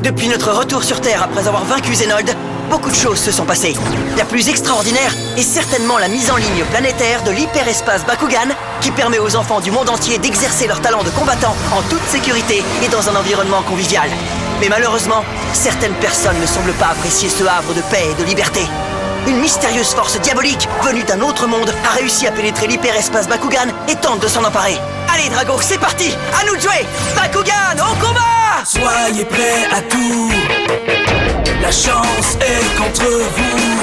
Depuis notre retour sur Terre après avoir vaincu Zenold, beaucoup de choses se sont passées. La plus extraordinaire est certainement la mise en ligne planétaire de l'hyperespace Bakugan, qui permet aux enfants du monde entier d'exercer leur talent de combattant en toute sécurité et dans un environnement convivial. Mais malheureusement, certaines personnes ne semblent pas apprécier ce havre de paix et de liberté. Une mystérieuse force diabolique venue d'un autre monde a réussi à pénétrer l'hyperespace Bakugan et tente de s'en emparer. Allez Drago, c'est parti! À nous de jouer! Bakugan, au combat! Soyez prêts à tout. La chance est contre vous.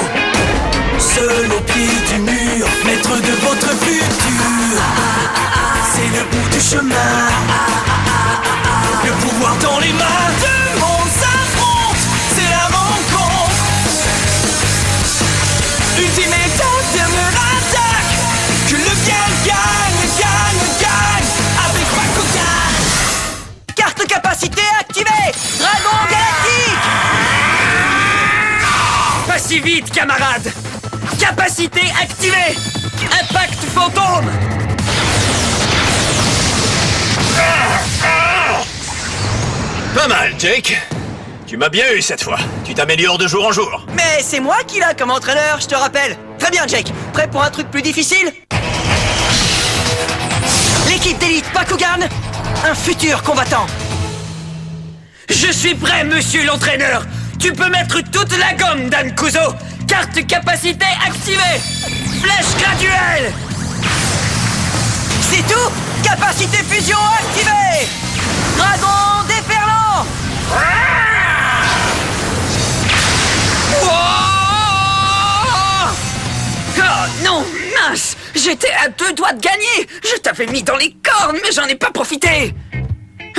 Seul au pied du mur, maître de votre futur. C'est le bout du chemin. Le pouvoir dans les mains. Deux mondes s'affrontent. C'est la rencontre. Ultimate dernière attaque. Que le bien gagne, gagne, gagne. Avec Bakugan. Carte capacité activée! Dragon galactique! Pas si vite, camarade! Capacité activée! Impact fantôme! Pas mal, Jake. Tu m'as bien eu cette fois. Tu t'améliores de jour en jour. Mais c'est moi qui l'a comme entraîneur, je te rappelle. Très bien, Jake. Prêt pour un truc plus difficile? L'équipe d'élite Bakugan, un futur combattant. Je suis prêt, monsieur l'entraîneur! Tu peux mettre toute la gomme, Dan Kuzo! Carte capacité activée! Flèche graduelle! C'est tout? Capacité fusion activée! Dragon déferlant! Oh non, mince! J'étais à 2 doigts de gagner! Je t'avais mis dans les cornes, mais j'en ai pas profité!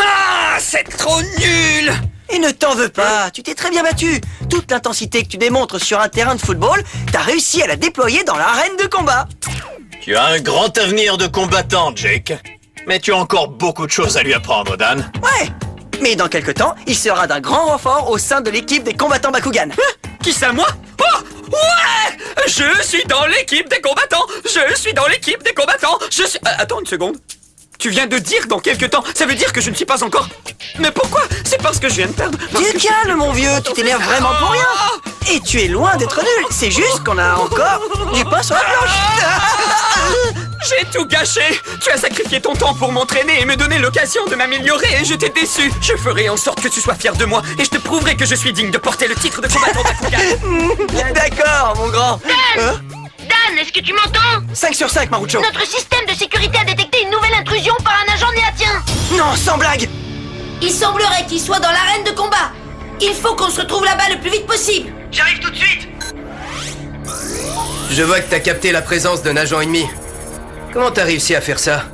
Ah, c'est trop nul! Et ne t'en veux pas, tu t'es très bien battu. Toute l'intensité que tu démontres sur un terrain de football, t'as réussi à la déployer dans l'arène de combat. Tu as un grand avenir de combattant, Jake. Mais tu as encore beaucoup de choses à lui apprendre, Dan. Ouais, mais dans quelque temps, il sera d'un grand renfort au sein de l'équipe des combattants Bakugan. Qui ça, moi? Oh! Ouais! Je suis dans l'équipe des combattants! Je suis dans l'équipe des combattants! Je suis... attends une seconde. Tu viens de dire dans quelques temps. Ça veut dire que je ne suis pas encore... Mais pourquoi? C'est parce que je viens de perdre. Tu calme, mon vieux, tu t'énerves vraiment pour rien. Et tu es loin d'être nul, c'est juste qu'on a encore du pain sur la planche. J'ai tout gâché. Tu as sacrifié ton temps pour m'entraîner et me donner l'occasion de m'améliorer et je t'ai déçu. Je ferai en sorte que tu sois fier de moi et je te prouverai que je suis digne de porter le titre de combattant Bakugan. D'accord, mon grand. Dan, est-ce que tu m'entends? 5 sur 5, Marucho. Notre système de sécurité a détecté une nouvelle intrusion par un agent néatien. Non, sans blague. Il semblerait qu'il soit dans l'arène de combat. Il faut qu'on se retrouve là-bas le plus vite possible. J'arrive tout de suite. Je vois que t'as capté la présence d'un agent ennemi. Comment t'as réussi à faire ça?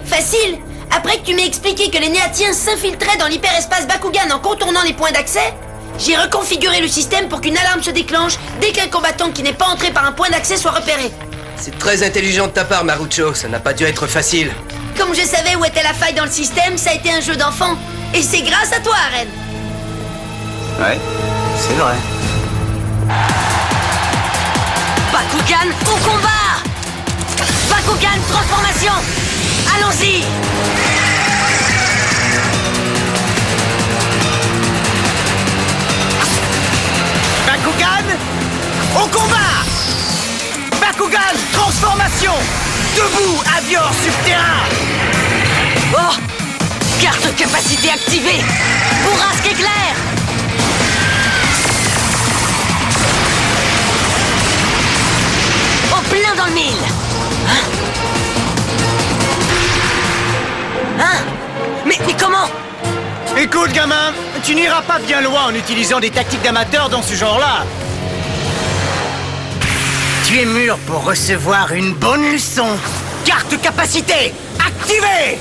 Facile. Après que tu m'aies expliqué que les néatiens s'infiltraient dans l'hyperespace Bakugan en contournant les points d'accès, j'ai reconfiguré le système pour qu'une alarme se déclenche dès qu'un combattant qui n'est pas entré par un point d'accès soit repéré. C'est très intelligent de ta part, Marucho. Ça n'a pas dû être facile. Comme je savais où était la faille dans le système, ça a été un jeu d'enfant. Et c'est grâce à toi, Aren. Ouais, c'est vrai. Bakugan au combat! Bakugan transformation! Allons-y! Bakugan, au combat! Bakugan, transformation! Debout, avion subterrain! Oh! Carte capacité activée! Bourrasque éclair! Au plein dans le mille! Hein? Mais comment? Écoute, gamin, tu n'iras pas bien loin en utilisant des tactiques d'amateurs dans ce genre-là. Tu es mûr pour recevoir une bonne leçon. Carte capacité activée!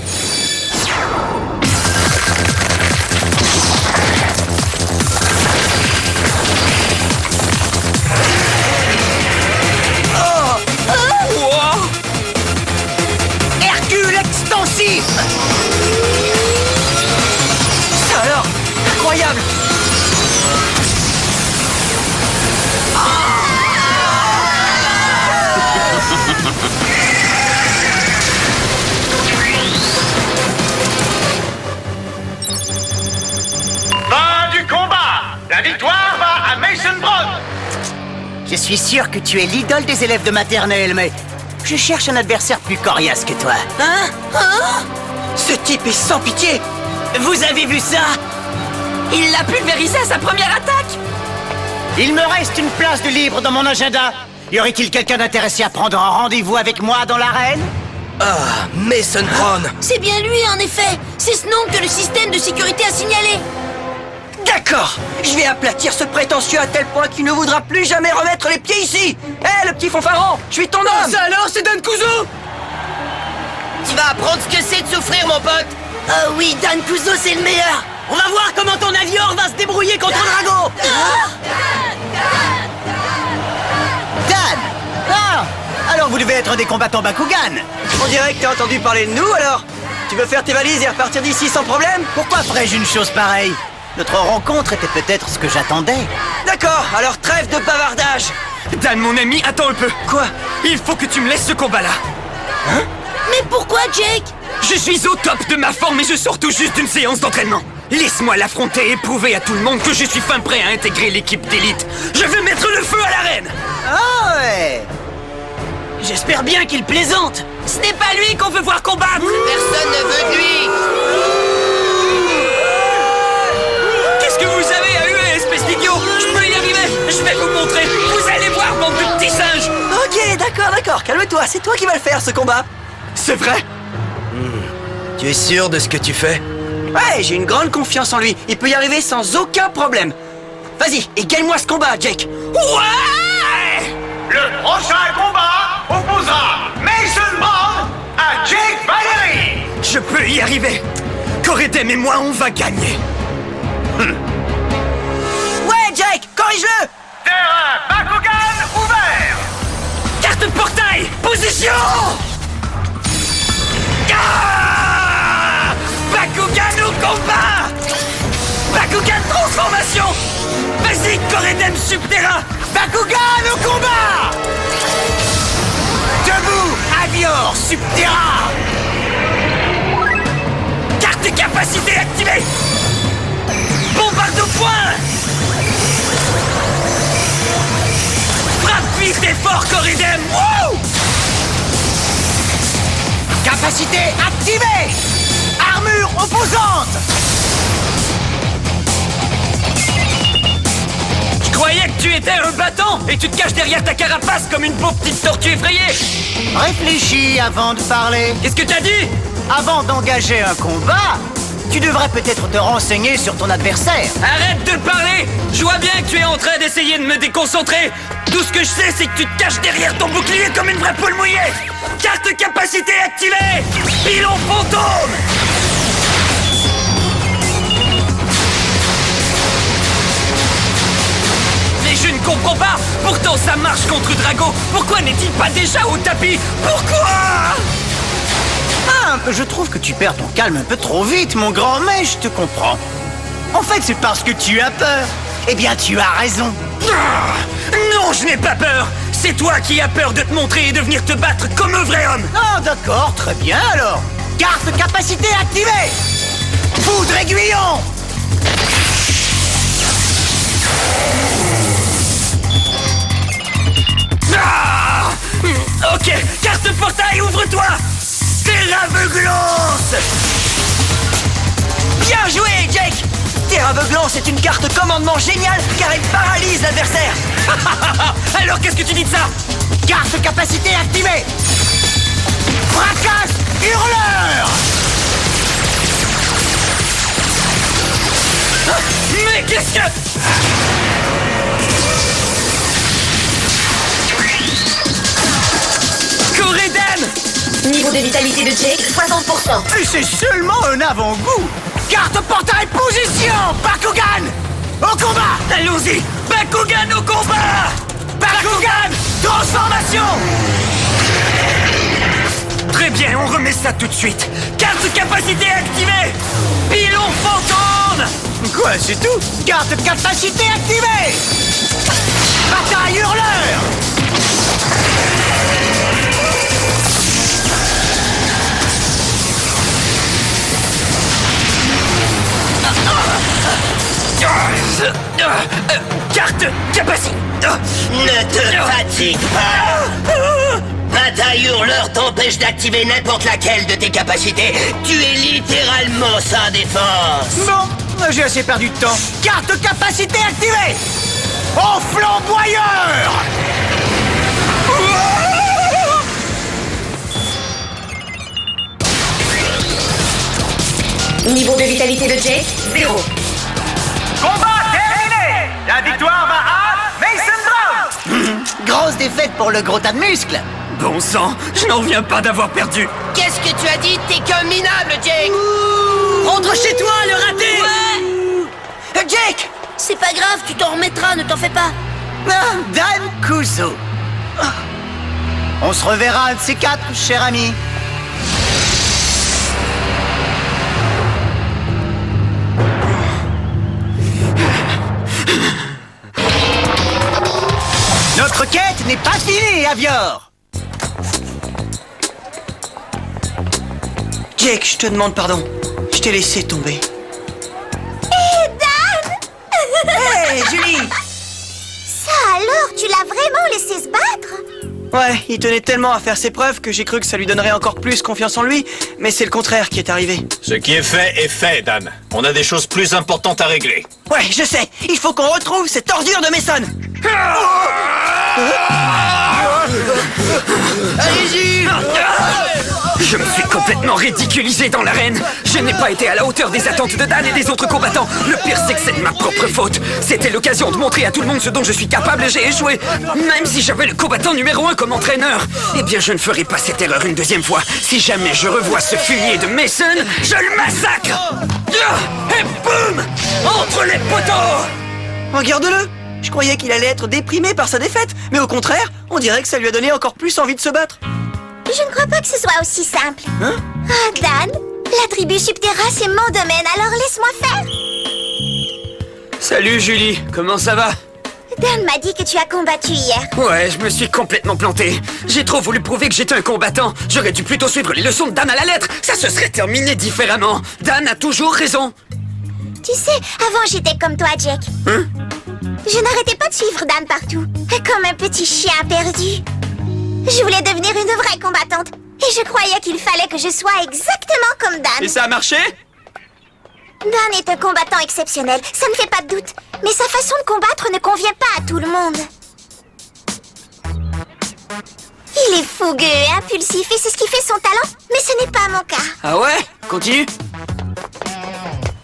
Hercule extensif! Ça alors, incroyable! Je suis sûr que tu es l'idole des élèves de maternelle, mais je cherche un adversaire plus coriace que toi. Hein? Ce type est sans pitié. Vous avez vu ça? Il l'a pulvérisé à sa première attaque. Il me reste une place de libre dans mon agenda. Y aurait-il quelqu'un d'intéressé à prendre un rendez-vous avec moi dans l'arène? Ah, Mason Brown. C'est bien lui, en effet. C'est ce nom que le système de sécurité a signalé. D'accord. Je vais aplatir ce prétentieux à tel point qu'il ne voudra plus jamais remettre les pieds ici. Hé, le petit fanfaron, je suis ton homme. Ça alors, c'est Dan Kuzo! Tu vas apprendre ce que c'est de souffrir, mon pote. Oh oui, Dan Kuzo, c'est le meilleur. On va voir comment ton avion va se débrouiller contre Drago. Dan! Ah! Alors vous devez être des combattants Bakugan. On dirait que t'as entendu parler de nous, alors. Tu veux faire tes valises et repartir d'ici sans problème? Pourquoi ferais-je une chose pareille? Notre rencontre était peut-être ce que j'attendais. D'accord, alors trêve de bavardage. Dan, mon ami, attends un peu. Quoi? Il faut que tu me laisses ce combat-là. Mais pourquoi, Jake? Je suis au top de ma forme et je sors tout juste d'une séance d'entraînement. Laisse-moi l'affronter et prouver à tout le monde que je suis fin prêt à intégrer l'équipe d'élite. Je vais mettre le feu à l'arène. Ah ouais! J'espère bien qu'il plaisante. Ce n'est pas lui qu'on veut voir combattre. Personne ne veut de lui. Qu'est-ce que vous avez à huer, espèce d'idiot? Je peux y arriver. Je vais vous montrer. Vous allez voir, bande de petits singes. Ok, d'accord, calme-toi, c'est toi qui vas le faire, ce combat. C'est vrai? Tu es sûr de ce que tu fais? Ouais, j'ai une grande confiance en lui. Il peut y arriver sans aucun problème. Vas-y, et gagne-moi ce combat, Jake. Ouais! Le prochain combat opposera Mason Brown à Jake Valerie. Je peux y arriver. Coredem et moi, on va gagner. Ouais, Jake, corrige-le. Terrain Bakugan ouvert. Carte portail! Position! Ah! Bakugan au combat! Bakugan transformation! Vas-y, Coredem Subterra! Bakugan au combat! Debout, Avior, Subterra! Carte capacité activée! Bombarde au point! Frappe vite et fort, Coredem! Wouh! Capacité activée! Armure opposante! Je croyais que tu étais un battant et tu te caches derrière ta carapace comme une pauvre petite tortue effrayée! Réfléchis avant de parler. Qu'est-ce que t'as dit? Avant d'engager un combat, tu devrais peut-être te renseigner sur ton adversaire. Arrête de parler! Je vois bien que tu es en train d'essayer de me déconcentrer! Tout ce que je sais, c'est que tu te caches derrière ton bouclier comme une vraie poule mouillée! Carte capacité activée! Pilon fantôme! Mais je ne comprends pas! Pourtant ça marche contre Drago! Pourquoi n'est-il pas déjà au tapis? Pourquoi? Ah, je trouve que tu perds ton calme un peu trop vite, mon grand, mais je te comprends. En fait, c'est parce que tu as peur. Eh bien, tu as raison. Ah! Non, je n'ai pas peur! C'est toi qui as peur de te montrer et de venir te battre comme un vrai homme! Ah, d'accord, très bien alors. Carte capacité activée. Foudre aiguillon. Ah! Ok, carte portail, ouvre-toi! Terraveuglance! Bien joué, Jake. Terre aveuglance est une carte commandement géniale car elle paralyse l'adversaire. Alors qu'est-ce que tu dis de ça? Carte capacité activée. Fracasse hurleur. Mais qu'est-ce que... Coredem! Niveau de vitalité de Jake, 60%. Et c'est seulement un avant-goût. Carte portail position. Bakugan au combat. Allons-y! Bakugan au combat! Bakugan transformation. Très bien, on remet ça tout de suite. Carte capacité activée! Pilon fantôme! Quoi, c'est tout? Carte capacité activée. Bataille hurleur. Carte capacité. Ne te fatigue pas. Un taille hurleur t'empêche d'activer n'importe laquelle de tes capacités. Tu es littéralement sans défense. Bon, j'ai assez perdu de temps. Carte capacité activée. Au flamboyeur. Niveau de vitalité de Jake, 0. Combat terminé! La victoire va à Mason Brown! Grosse défaite pour le gros tas de muscles. Bon sang, je n'en reviens pas d'avoir perdu. Qu'est-ce que tu as dit? T'es qu'un minable, Jake! Rentre chez toi, le raté. Ouais. Jake. C'est pas grave, tu t'en remettras, ne t'en fais pas. Ah, Dan Kuzo. On se reverra un de ces quatre, cher ami. Notre quête n'est pas finie, Avior. Jake, je te demande pardon. Je t'ai laissé tomber. Hey, Julie. Ça alors, tu l'as vraiment laissé se battre? Ouais, il tenait tellement à faire ses preuves que j'ai cru que ça lui donnerait encore plus confiance en lui, mais c'est le contraire qui est arrivé. Ce qui est fait, Dan. On a des choses plus importantes à régler. Ouais, je sais. Il faut qu'on retrouve cette ordure de Mason. Allez-y! Je me suis complètement ridiculisé dans l'arène. Je n'ai pas été à la hauteur des attentes de Dan et des autres combattants. Le pire, c'est que c'est de ma propre faute. C'était l'occasion de montrer à tout le monde ce dont je suis capable et j'ai échoué. Même si j'avais le combattant numéro 1 comme entraîneur. Eh bien, je ne ferai pas cette erreur une deuxième fois. Si jamais je revois ce fumier de Mason, je le massacre! Et boum! Entre les poteaux! Regarde-le. Je croyais qu'il allait être déprimé par sa défaite, mais au contraire, on dirait que ça lui a donné encore plus envie de se battre. Je ne crois pas que ce soit aussi simple. Hein? Ah, Dan, la tribu Subterra, c'est mon domaine, alors laisse-moi faire. Salut Julie, comment ça va? Dan m'a dit que tu as combattu hier. Ouais, je me suis complètement planté. J'ai trop voulu prouver que j'étais un combattant. J'aurais dû plutôt suivre les leçons de Dan à la lettre. Ça se serait terminé différemment. Dan a toujours raison. Tu sais, avant j'étais comme toi, Jake. Hein? Je n'arrêtais pas de suivre Dan partout, comme un petit chien perdu. Je voulais devenir une vraie combattante, et je croyais qu'il fallait que je sois exactement comme Dan. Et ça a marché? Dan est un combattant exceptionnel, ça ne fait pas de doute. Mais sa façon de combattre ne convient pas à tout le monde. Il est fougueux et impulsif, et c'est ce qui fait son talent, mais ce n'est pas mon cas. Ah ouais? Continue.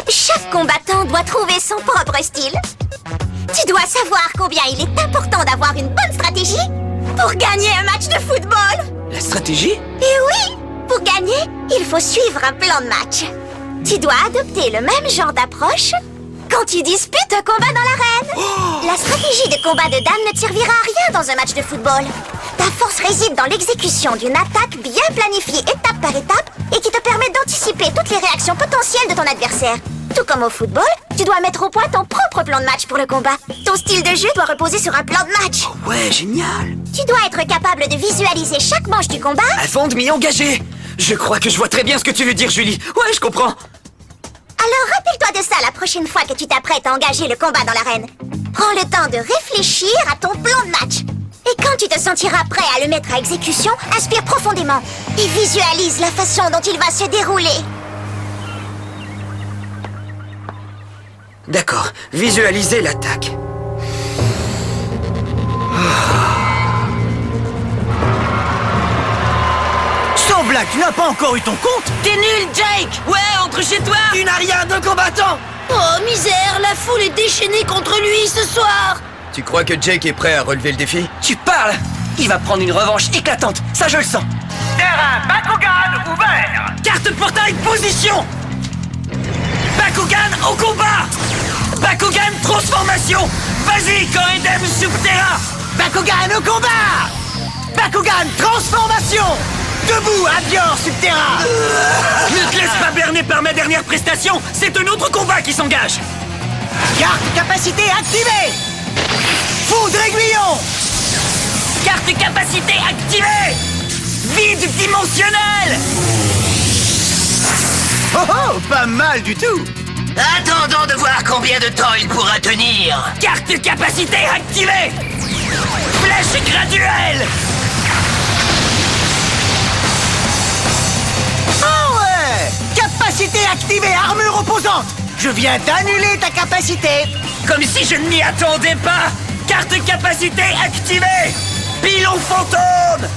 Chaque combattant doit trouver son propre style. Tu dois savoir combien il est important d'avoir une bonne stratégie pour gagner un match de football. La stratégie? Et oui, pour gagner, il faut suivre un plan de match. Tu dois adopter le même genre d'approche quand tu disputes un combat dans l'arène. La stratégie de combat de Dan ne te servira à rien dans un match de football. Ta force réside dans l'exécution d'une attaque bien planifiée étape par étape et qui te permet d'anticiper toutes les réactions potentielles de ton adversaire. Tout comme au football, tu dois mettre au point ton propre plan de match pour le combat. Ton style de jeu doit reposer sur un plan de match. Oh ouais, génial. Tu dois être capable de visualiser chaque manche du combat. Avant de m'y engager. Je crois que je vois très bien ce que tu veux dire, Julie. Ouais, je comprends. Alors rappelle-toi de ça la prochaine fois que tu t'apprêtes à engager le combat dans l'arène. Prends le temps de réfléchir à ton plan de match. Et quand tu te sentiras prêt à le mettre à exécution, inspire profondément et visualise la façon dont il va se dérouler. D'accord, visualiser l'attaque. Sans blague, tu n'as pas encore eu ton compte? T'es nul, Jake. Ouais, entre chez toi. Tu n'as rien de combattant. Oh, misère, la foule est déchaînée contre lui ce soir. Tu crois que Jake est prêt à relever le défi? Tu parles. Il va prendre une revanche éclatante, ça je le sens. Terrain Bakugan ouvert! Carte portail position. Bakugan au combat. Bakugan transformation. Vas-y, Koedem Subterra. Bakugan au combat! Bakugan transformation! Debout, Avior Subterra! Ne te laisse pas berner par ma dernière prestation. C'est un autre combat qui s'engage. Carte capacité activée! Foudre aiguillon! Carte capacité activée. Vide dimensionnel. Oh oh, pas mal du tout! Attendons de voir combien de temps il pourra tenir. Carte de capacité activée. Flèche graduelle. Oh ouais! Capacité activée, armure opposante! Je viens d'annuler ta capacité! Comme si je ne m'y attendais pas. Carte de capacité activée. Pilon fantôme.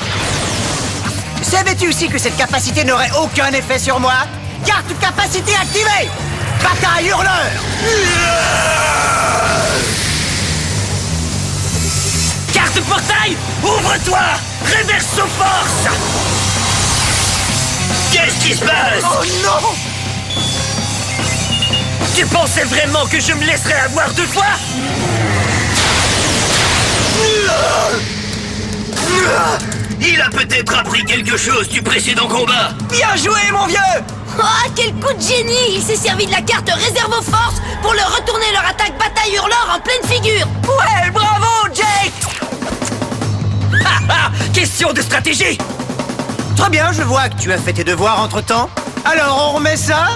Savais-tu aussi que cette capacité n'aurait aucun effet sur moi? Carte capacité activée! Bataille hurleur! Carte portail, ouvre-toi. Réverso force. Qu'est-ce qui se passe? Oh non! Tu pensais vraiment que je me laisserais avoir 2 fois? Il a peut-être appris quelque chose du précédent combat. Bien joué, mon vieux! Oh, quel coup de génie! Il s'est servi de la carte réserve aux forces pour leur retourner leur attaque bataille hurleur en pleine figure! Ouais, bravo, Jake! Question de stratégie. Très bien, je vois que tu as fait tes devoirs entre-temps. Alors, on remet ça?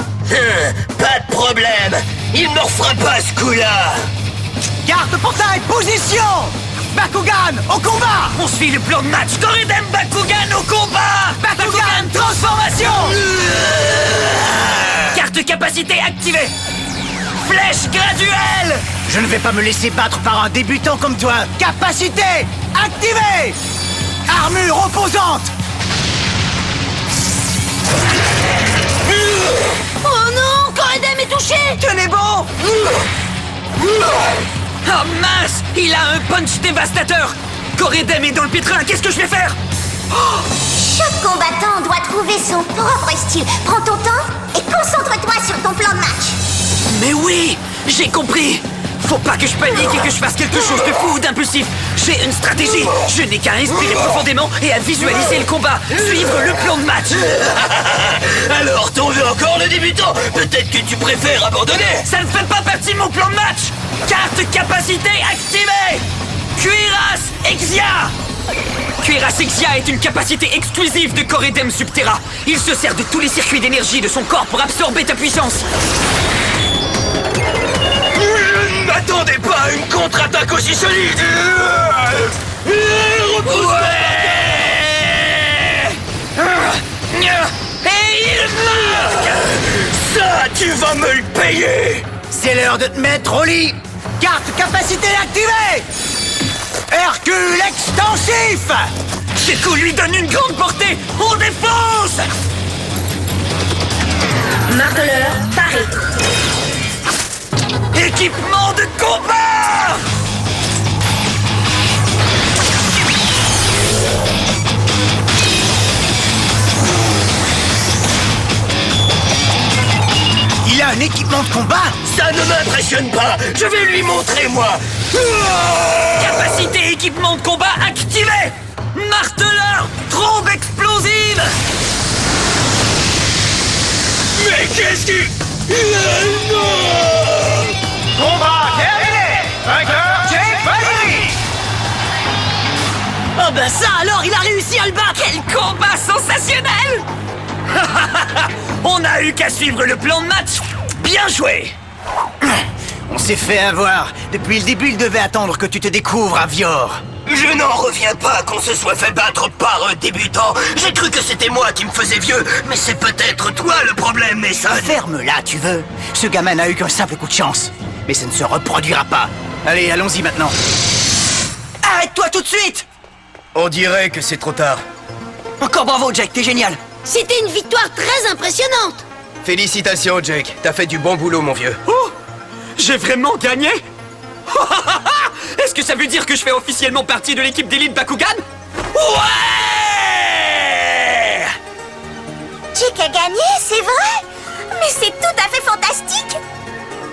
Pas de problème. Il ne me refera pas ce coup-là. Carte portail, position! Bakugan, au combat! On suit le plan de match. Corridem Bakugan au combat. Bakugan, transformation! Carte de capacité activée. Flèche graduelle. Je ne vais pas me laisser battre par un débutant comme toi. Capacité activée! Armure opposante! Oh non! Corridem est touché! Tenez bon! Oh mince. Il a un punch dévastateur. Corridem est dans le pétrin. Qu'est-ce que je vais faire? Chaque combattant doit trouver son propre style. Prends ton temps et concentre-toi sur ton plan de match. Mais oui, j'ai compris. Faut pas que je panique et que je fasse quelque chose de fou ou d'impulsif. J'ai une stratégie. Je n'ai qu'à inspirer profondément et à visualiser le combat. Suivre le plan de match. Alors, t'en veux encore le débutant? Peut-être que tu préfères abandonner. Ça ne fait pas partie de mon plan de match. Carte capacité activée. Cuirasse Exia. Cuirasse Exia est une capacité exclusive de Corridem Subterra. Il se sert de tous les circuits d'énergie de son corps pour absorber ta puissance. Je ne m'attendais pas à une contre-attaque aussi solide. Repousse-toi. Et il marque. Ça, tu vas me le payer. C'est l'heure de te mettre au lit! Carte capacité activée! Hercule extensif! Ce coup lui donne une grande portée. On défonce. Marteleur, Paris. Équipement de combat. Il a un équipement de combat? Ça ne m'impressionne pas. Je vais lui montrer, moi. Capacité équipement de combat activée. Marteleur, trombe explosive. Mais qu'est-ce qui... Combat terminé! Vainqueur, Jake Valkyrie! Oh ben ça alors, il a réussi à le battre! Quel combat sensationnel. On a eu qu'à suivre le plan de match. Bien joué. On s'est fait avoir. Depuis le début, il devait attendre que tu te découvres à Vior. Je n'en reviens pas qu'on se soit fait battre par un débutant. J'ai cru que c'était moi qui me faisais vieux, mais c'est peut-être toi le problème, Mason. Ferme-la, tu veux. Ce gamin n'a eu qu'un simple coup de chance. Mais ça ne se reproduira pas. Allez, allons-y maintenant. Arrête-toi tout de suite! On dirait que c'est trop tard. Encore bravo, Jack, t'es génial! C'était une victoire très impressionnante! Félicitations, Jake. T'as fait du bon boulot, mon vieux. Oh! J'ai vraiment gagné? Est-ce que ça veut dire que je fais officiellement partie de l'équipe d'élite Bakugan? Ouais. Jake a gagné, c'est vrai? Mais c'est tout à fait fantastique!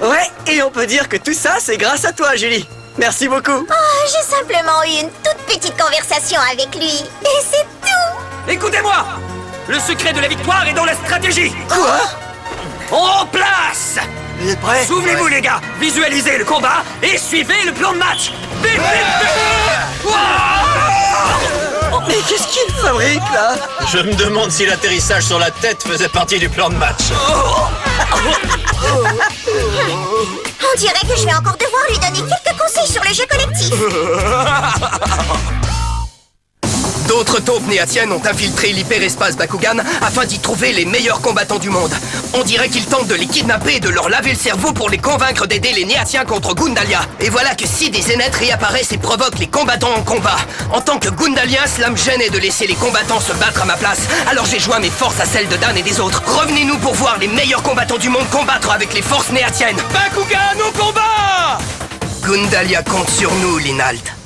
Ouais, et on peut dire que tout ça, c'est grâce à toi, Julie. Merci beaucoup. Oh, j'ai simplement eu une toute petite conversation avec lui. Et c'est tout! Écoutez-moi. Le secret de la victoire est dans la stratégie. Quoi? En place. Vous êtes prêts? Souvenez-vous, les gars, visualisez le combat et suivez le plan de match. Vite, vite, vite. Wow. Mais qu'est-ce qu'il fabrique là? Je me demande si l'atterrissage sur la tête faisait partie du plan de match. On dirait que je vais encore devoir lui donner quelques conseils sur le jeu collectif. D'autres taupes néatiennes ont infiltré l'hyperespace Bakugan afin d'y trouver les meilleurs combattants du monde. On dirait qu'ils tentent de les kidnapper et de leur laver le cerveau pour les convaincre d'aider les néatiens contre Gundalia. Et voilà que si des Zénètes réapparaissent et provoquent les combattants en combat. En tant que Gundalien, cela me gênait de laisser les combattants se battre à ma place. Alors j'ai joint mes forces à celles de Dan et des autres. Revenez-nous pour voir les meilleurs combattants du monde combattre avec les forces néatiennes. Bakugan au combat! Gundalia compte sur nous, Linald.